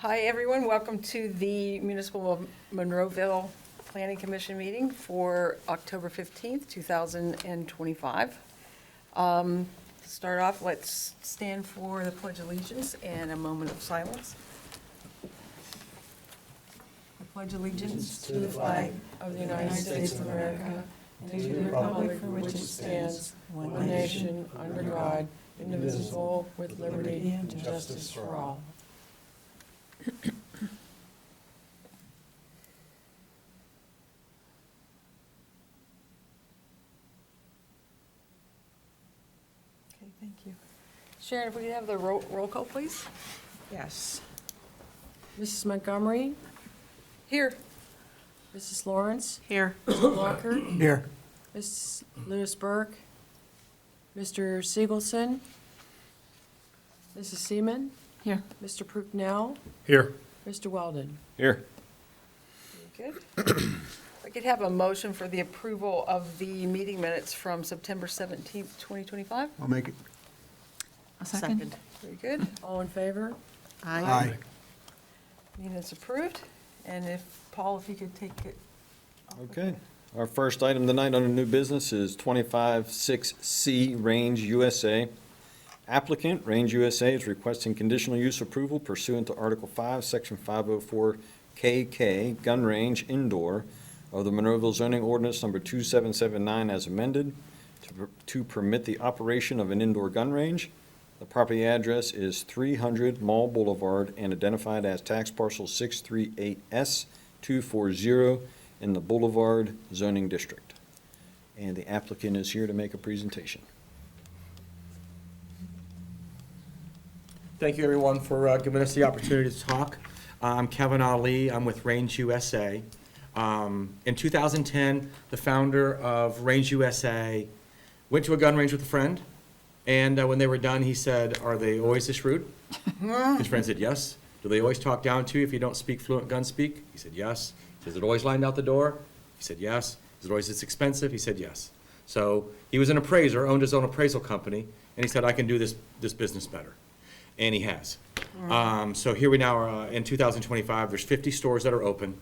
Hi, everyone. Welcome to the Municipal of Monroeville Planning Commission meeting for October 15th, 2025. To start off, let's stand for the Pledge of Allegiance and a moment of silence. I pledge allegiance to the flag of the United States of America and to the republic for which it stands, one nation, under God, indivisible, with liberty and justice for all. Okay, thank you. Sharon, if we could have the roll call, please? Yes. Mrs. Montgomery? Here. Mrs. Lawrence? Here. Mr. Walker? Here. Mrs. Lewis Burke? Mr. Siegelson? Mrs. Seaman? Here. Mr. Pruknell? Here. Mr. Weldon? Here. Very good. I could have a motion for the approval of the meeting minutes from September 17th, 2025. I'll make it. A second. Very good. All in favor? Aye. Meeting is approved. And if, Paul, if you could take it. Okay. Our first item tonight under new business is 256C Range USA. Applicant, Range USA, is requesting conditional use approval pursuant to Article 5, Section 504 KK, gun range indoor of the Monroeville zoning ordinance number 2779 as amended to permit the operation of an indoor gun range. The property address is 300 Mall Boulevard and identified as tax parcel 638S240 in the Boulevard zoning district. And the applicant is here to make a presentation. Thank you, everyone, for giving us the opportunity to talk. I'm Kevin Ali. I'm with Range USA. In 2010, the founder of Range USA went to a gun range with a friend, and when they were done, he said, "Are they always this rude?" His friend said, "Yes." "Do they always talk down to you if you don't speak fluent gun speak?" He said, "Yes." He said, "Is it always lined out the door?" He said, "Yes." "Is it always this expensive?" He said, "Yes." So he was an appraiser, owned his own appraisal company, and he said, "I can do this business better." And he has. So here we now are in 2025. There's 50 stores that are open.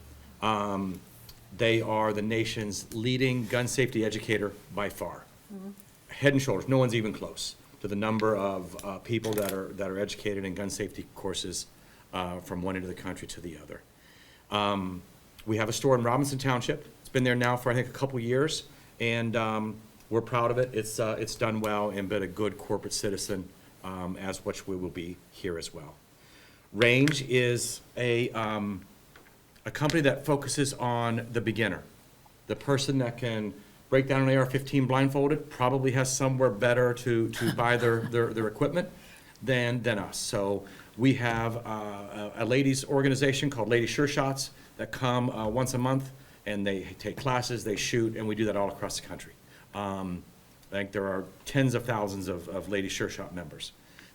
They are the nation's leading gun safety educator by far. Head and shoulders. No one's even close to the number of people that are educated in gun safety courses from one end of the country to the other. We have a store in Robinson Township. It's been there now for I think a couple years, and we're proud of it. It's done well and been a good corporate citizen. As which we will be here as well. Range is a company that focuses on the beginner. The person that can break down an AR-15 blindfolded probably has somewhere better to buy their equipment than us. So we have a ladies organization called Lady Sure Shots that come once a month, and they take classes, they shoot, and we do that all across the country. I think there are tens of thousands of Lady Sure Shot members.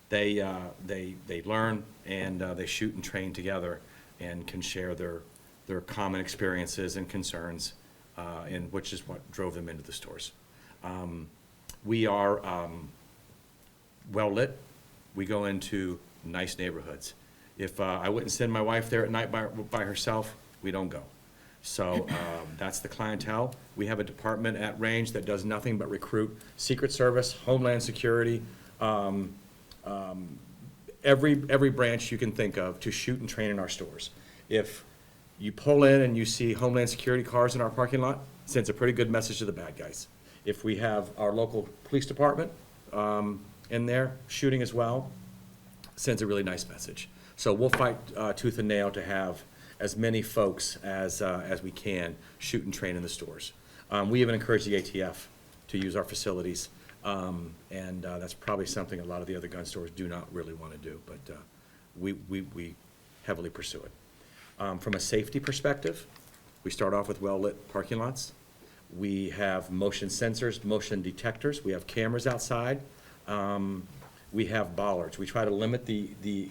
They learn and they shoot and train together and can share their common experiences and concerns, and which is what drove them into the stores. We are well lit. We go into nice neighborhoods. If I wouldn't send my wife there at night by herself, we don't go. So that's the clientele. We have a department at Range that does nothing but recruit Secret Service, Homeland Security, every branch you can think of to shoot and train in our stores. If you pull in and you see Homeland Security cars in our parking lot, it sends a pretty good message to the bad guys. If we have our local police department in there shooting as well, it sends a really nice message. So we'll fight tooth and nail to have as many folks as we can shoot and train in the stores. We even encourage the ATF to use our facilities, and that's probably something a lot of the other gun stores do not really want to do, but we heavily pursue it. From a safety perspective, we start off with well-lit parking lots. We have motion sensors, motion detectors. We have cameras outside. We have bollards. We try to limit the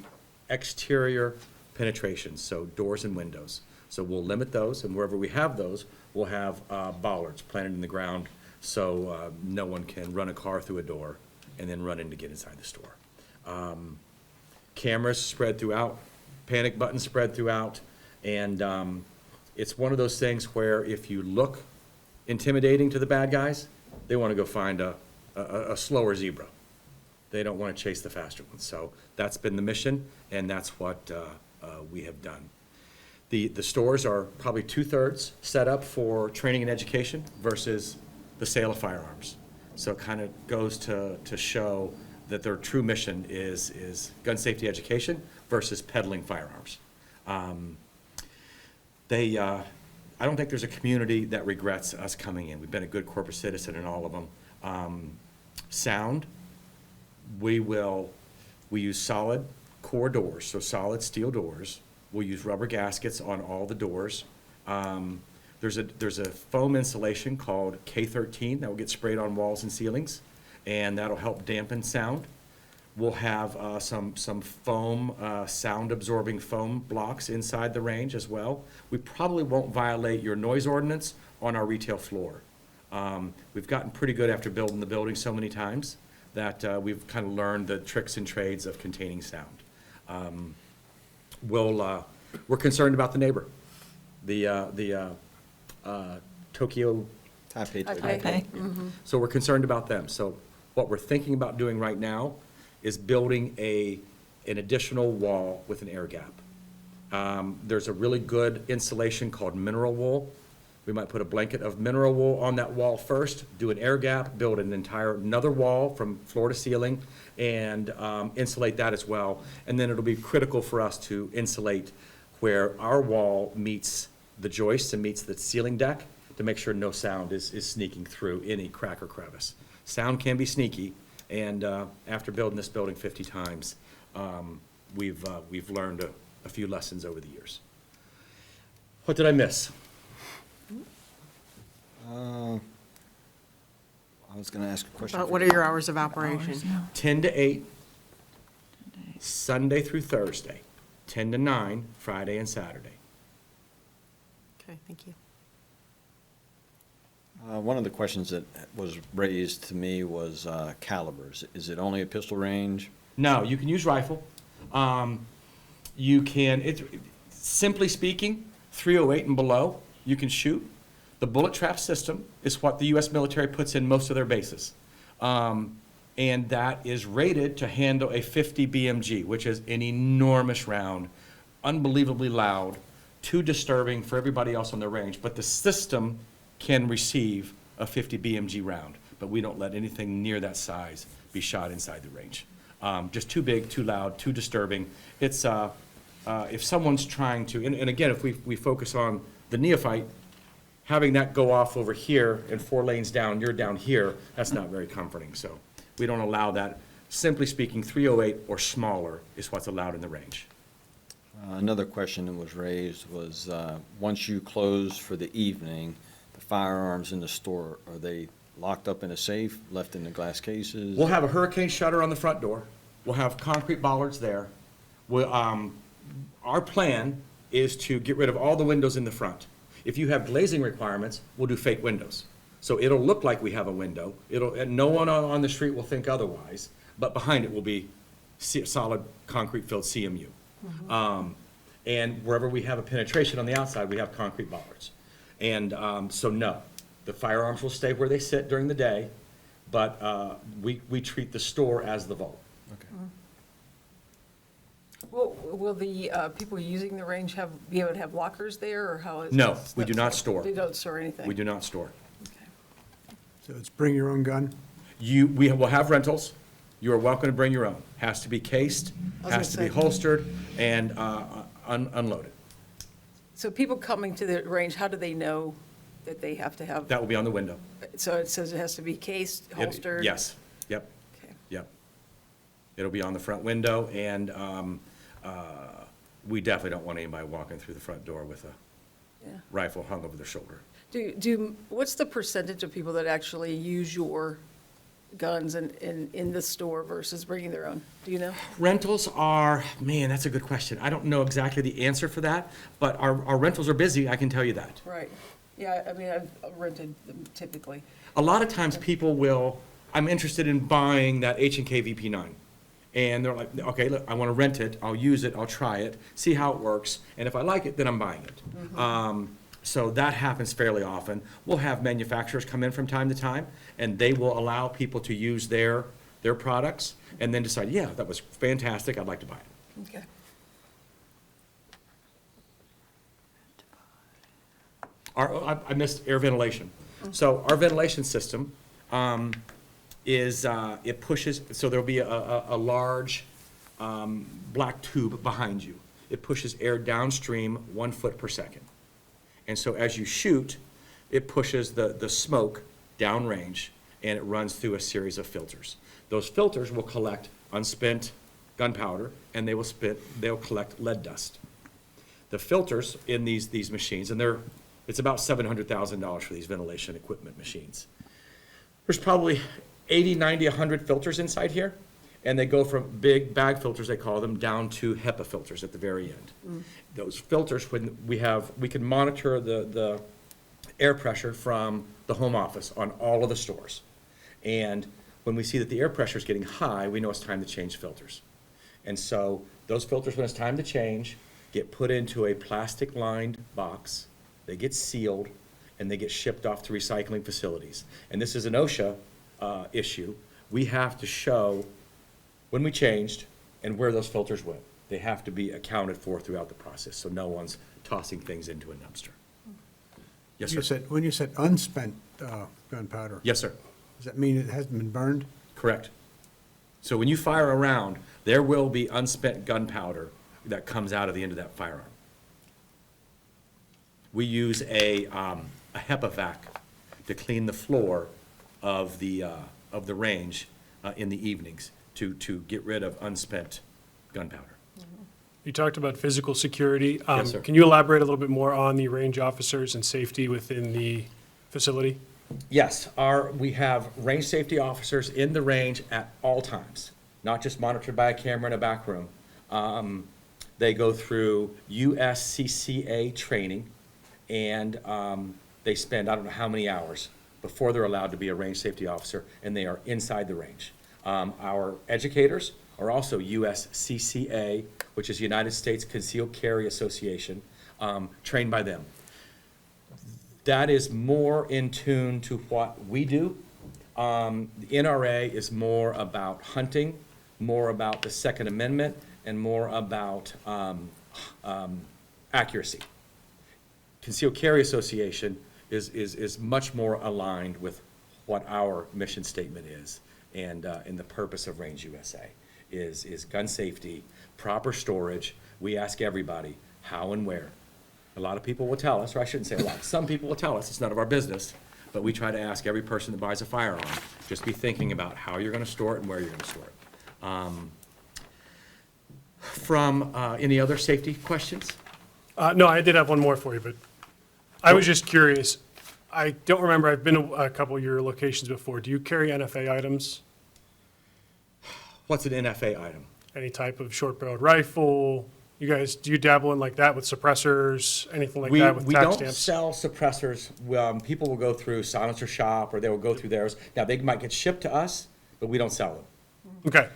exterior penetrations, so doors and windows. So we'll limit those, and wherever we have those, we'll have bollards planted in the ground so no one can run a car through a door and then run in to get inside the store. Cameras spread throughout panic button spread throughout, and it's one of those things where if you look intimidating to the bad guys, they want to go find a slower zebra. They don't want to chase the faster ones. So that's been the mission, and that's what we have done. The stores are probably 2/3 set up for training and education versus the sale of firearms. So it kind of goes to show that their true mission is gun safety education versus peddling firearms. I don't think there's a community that regrets us coming in. We've been a good corporate citizen in all of them. Sound, we use solid core doors, so solid steel doors. We'll use rubber gaskets on all the doors. There's a foam insulation called K13 that will get sprayed on walls and ceilings, and that'll help dampen sound. We'll have some foam, sound-absorbing foam blocks inside the range as well. We probably won't violate your noise ordinance on our retail floor. We've gotten pretty good after building the building so many times that we've kind of learned the tricks and trades of containing sound. We're concerned about the neighbor, the Tokyo. Taipei. Okay. So we're concerned about them. So what we're thinking about doing right now is building an additional wall with an air gap. There's a really good insulation called mineral wool. We might put a blanket of mineral wool on that wall first, do an air gap, build another wall from floor to ceiling, and insulate that as well. And then it'll be critical for us to insulate where our wall meets the joists and meets the ceiling deck to make sure no sound is sneaking through any crack or crevice. Sound can be sneaky, and after building this building 50 times, we've learned a few lessons over the years. What did I miss? I was going to ask a question. What are your hours of operation? 10 to 8, Sunday through Thursday, 10 to 9, Friday and Saturday. Okay, thank you. One of the questions that was raised to me was calibers. Is it only a pistol range? No, you can use rifle. You can, simply speaking, 308 and below, you can shoot. The bullet trap system is what the U.S. military puts in most of their bases. And that is rated to handle a 50 BMG, which is an enormous round, unbelievably loud, too disturbing for everybody else on the range. But the system can receive a 50 BMG round, but we don't let anything near that size be shot inside the range. Just too big, too loud, too disturbing. It's, if someone's trying to, and again, if we focus on the neophyte, having that go off over here and 4 lanes down, you're down here, that's not very comforting. So we don't allow that. Simply speaking, 308 or smaller is what's allowed in the range. Another question that was raised was, once you close for the evening, the firearms in the store, are they locked up in a safe, left in the glass cases? We'll have a hurricane shutter on the front door. We'll have concrete bollards there. Our plan is to get rid of all the windows in the front. If you have glazing requirements, we'll do fake windows. So it'll look like we have a window. And no one on the street will think otherwise, but behind it will be solid concrete-filled CMU. And wherever we have a penetration on the outside, we have concrete bollards. And so no, the firearms will stay where they sit during the day, but we treat the store as the vault. Okay. Will the people using the range be able to have lockers there, or how is? No, we do not store. They don't store anything? We do not store. Okay. So it's bring your own gun? We will have rentals. You are welcome to bring your own. Has to be cased, I was has to gonna be say. holstered, and unloaded. So people coming to the range, how do they know that they have to have? That will be on the window. So it says it has to be cased, holstered? Yes, yep, Okay. yep. It'll be on the front window, and we definitely don't want anybody walking through the front door with a Yeah. rifle hung over their shoulder. What's the percentage of people that actually use your guns in the store versus bringing their own? Do you know? Rentals are, man, that's a good question. I don't know exactly the answer for that, but our rentals are busy, I can tell you that. Right. Yeah, I mean, I've rented them typically. A lot of times people will, I'm interested in buying that H&K VP9. And they're like, okay, look, I want to rent it, I'll use it, I'll try it, see how it works, and if I like it, then I'm buying it. So that happens fairly often. We'll have manufacturers come in from time to time, and they will allow people to use their products, and then decide, yeah, that was fantastic, I'd like to buy it. Okay. I missed air ventilation. So our ventilation system it pushes, so there'll be a large black tube behind you. It pushes air downstream 1 foot per second. And so as you shoot, it pushes the smoke downrange, and it runs through a series of filters. Those filters will collect unspent gunpowder, and they'll collect lead dust. The filters in these machines, and it's about $700,000 for these ventilation equipment machines. There's probably 80, 90, 100 filters inside here, and they go from big bag filters, they call them, down to HEPA filters at the very end. Those filters, when we can monitor the air pressure from the home office on all of the stores. And when we see that the air pressure is getting high, we know it's time to change filters. And so those filters, when it's time to change, get put into a plastic-lined box. They get sealed, and they get shipped off to recycling facilities. And this is an OSHA issue. We have to show when we changed and where those filters went. They have to be accounted for throughout the process, so no one's tossing things into a dumpster. Yes, sir. When you said unspent gunpowder, Yes, sir. does that mean it hasn't been burned? Correct. So when you fire a round, there will be unspent gunpowder that comes out of the end of that firearm. We use a HEPA vac to clean the floor of the range in the evenings to get rid of unspent gunpowder. You talked about physical security. Yes, sir. Can you elaborate a little bit more on the range officers and safety within the facility? Yes, we have range safety officers in the range at all times, not just monitored by a camera in a back room. They go through USCCA training, and they spend, I don't know how many hours before they're allowed to be a range safety officer, and they are inside the range. Our educators are also USCCA, which is United States Concealed Carry Association, trained by them. That is more in tune to what we do. The NRA is more about hunting, more about the Second Amendment, and more about accuracy. Concealed Carry Association is much more aligned with what our mission statement is, and the purpose of Range USA is gun safety, proper storage. We ask everybody how and where. A lot of people will tell us, or I shouldn't say a lot, some people will tell us it's none of our business, but we try to ask every person that buys a firearm, just be thinking about how you're going to store it and where you're going to store it. Any other safety questions? No, I did have one more for you, but I was just curious. I don't remember, I've been to a couple of your locations before. Do you carry NFA items? What's an NFA item? Any type of short-barreled rifle? You guys, do you dabble in like that with suppressors, anything like that with We tax don't stamps? sell suppressors. People will go through Silencer Shop, or they will go through theirs. Now, they might get shipped to us, but we don't sell them. Okay.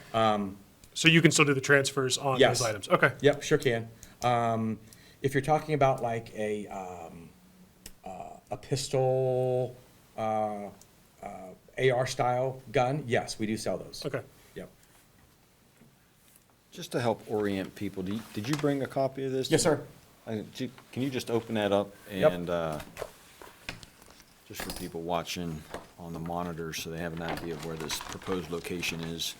So you can still do the transfers on Yes. those items? Okay. Yep, sure can. If you're talking about like a pistol, AR style gun, yes, we do sell those. Okay. Yep. Just to help orient people, did you bring a copy of this? Yes, sir. Can you just open that up Yep. and, just for people watching on the monitor so they have an idea of where this proposed location is?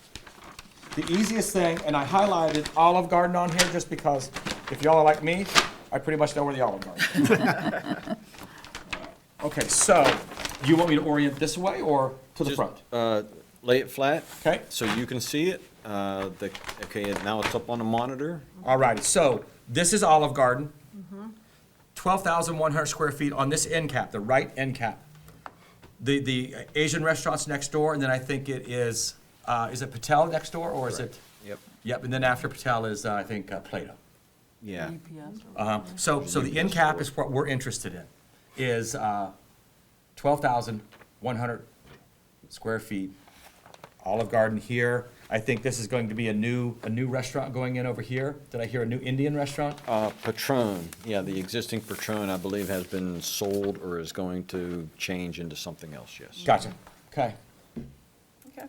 The easiest thing, and I highlighted Olive Garden on here just because if y'all are like me, I pretty much know where the Olive Garden is. Okay, so you want me to orient this way or to the Just, front? Lay it flat. Okay. So you can see it. Okay, now it's up on the monitor. All righty, so this is Olive Garden. 12,100 square feet on this end cap, the right end cap. The Asian restaurant's next door, and then I think it is it Patel next door, or is it? Yep. Yep, and then after Patel is, I think, Plato. Yeah. So the end cap is what we're interested in, is 12,100 square feet. Olive Garden here. I think this is going to be a new restaurant going in over here. Did I hear a new Indian restaurant? Patron, yeah, the existing Patron, I believe, has been sold or is going to change into something else, yes. Gotcha. Okay. Okay.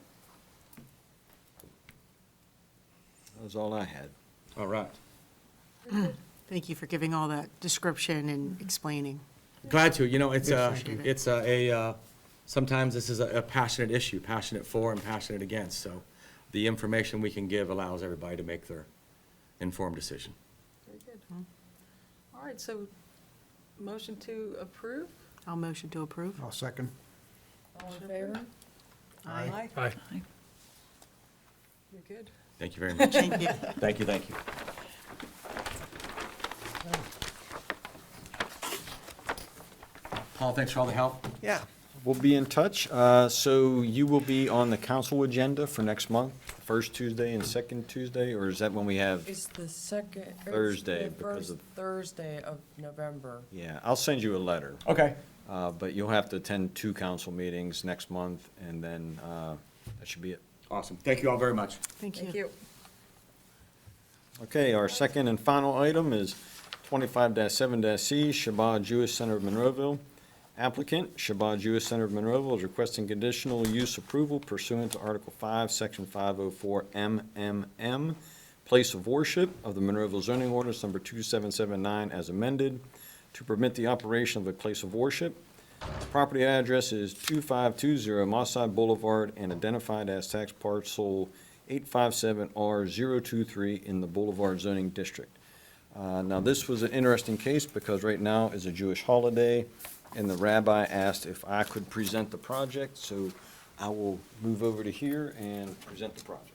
That was all I had. All right. Thank you for giving all that description and explaining. Glad to. You know, it's Appreciate it. sometimes this is a passionate issue, passionate for and passionate against. So the information we can give allows everybody to make their informed decision. Very good. All right, so motion to approve? I'll motion to approve. I'll second. All in favor? Aye. Aye. You're good. Thank you very much. Thank you. Thank you, thank you. Paul, thanks for all the help. Yeah. We'll be in touch. So you will be on the council agenda for next month, first Tuesday and second Tuesday, or is that when we have? It's the second. it's Thursday the because first of- Thursday of November. Yeah, I'll send you a letter, Okay. but you'll have to attend 2 council meetings next month, and then that should be it. Awesome. Thank you all very much. Thank Thank you. you. Okay, our second and final item is 25-7-C, Shabbat Jewish Center of Monroeville. Applicant, Shabbat Jewish Center of Monroeville, is requesting conditional use approval pursuant to Article 5, Section 504 MMM, place of worship of the Monroeville zoning ordinance number 2779 as amended, to permit the operation of a place of worship. The property address is 2520 Mossad Boulevard and identified as tax parcel 857R023 in the Boulevard zoning district. Now, this was an interesting case because right now is a Jewish holiday, and the rabbi asked if I could present the project, so I will move over to here and present the project.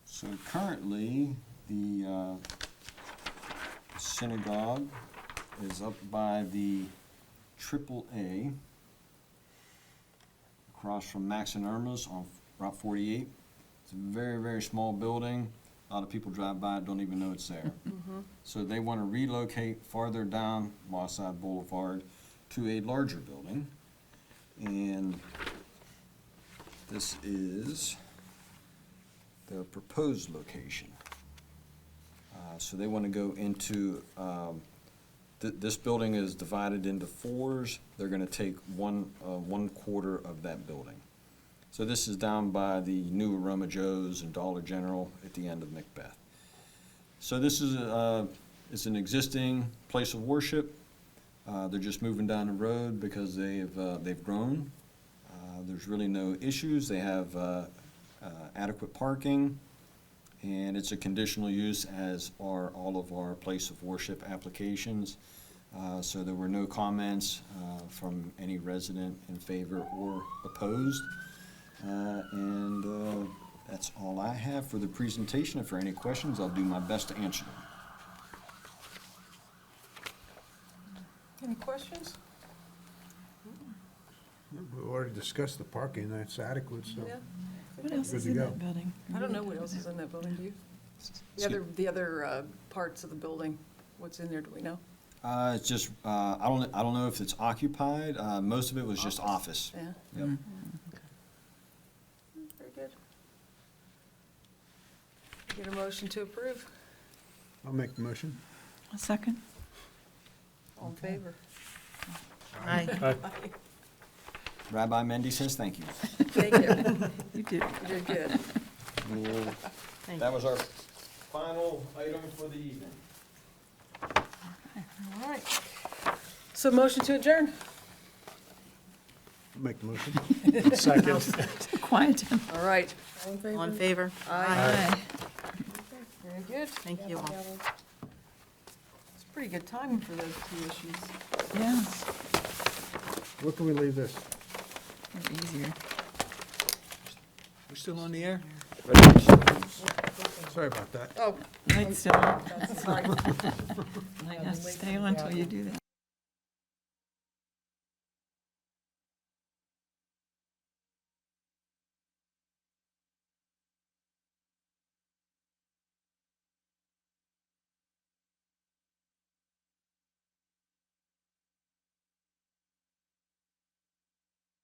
So currently, the synagogue is up by the AAA, across from Max and Irma's on Route 48. It's a very, very small building. A lot of people drive by and don't even know it's there. So they want to relocate farther down Mossad Boulevard to a larger building. And this is the proposed location. So they want to go into, this building is divided into 4s. They're going to take one quarter of that building. So this is down by the new Aroma Joe's and Dollar General at the end of Macbeth. So this is it's an existing place of worship. They're just moving down the road because they've grown. There's really no issues. They have adequate parking, and it's a conditional use, as are all of our place of worship applications. So there were no comments from any resident in favor or opposed. And that's all I have for the presentation. If there are any questions, I'll do my best to answer them. Any questions? We already discussed the parking, that's adequate, so. Yeah. What else Good is to in go. that building? I don't know what else is in that building, do you? The other parts of the building, what's in there, do we know? It's just, I don't know if it's occupied. Most of it was just office. Yeah, Yep. very good. Get a motion to approve. I'll make the motion. A second? All in favor? Aye. Aye. Rabbi Mendy says thank you. Thank you. You did. You did good. And Thank that you. was our final item for the evening. All right. So motion to adjourn. I'll make the motion. Second. Quiet him. All right. All in favor? All in favor? Aye. Aye. Very good. Thank you all. It's pretty good timing for those 2 issues. Yeah, Where can we leave this? easier. We're still on the air? Sorry about that. Oh, Lights still on. that's right. Light has to stay on until you do that.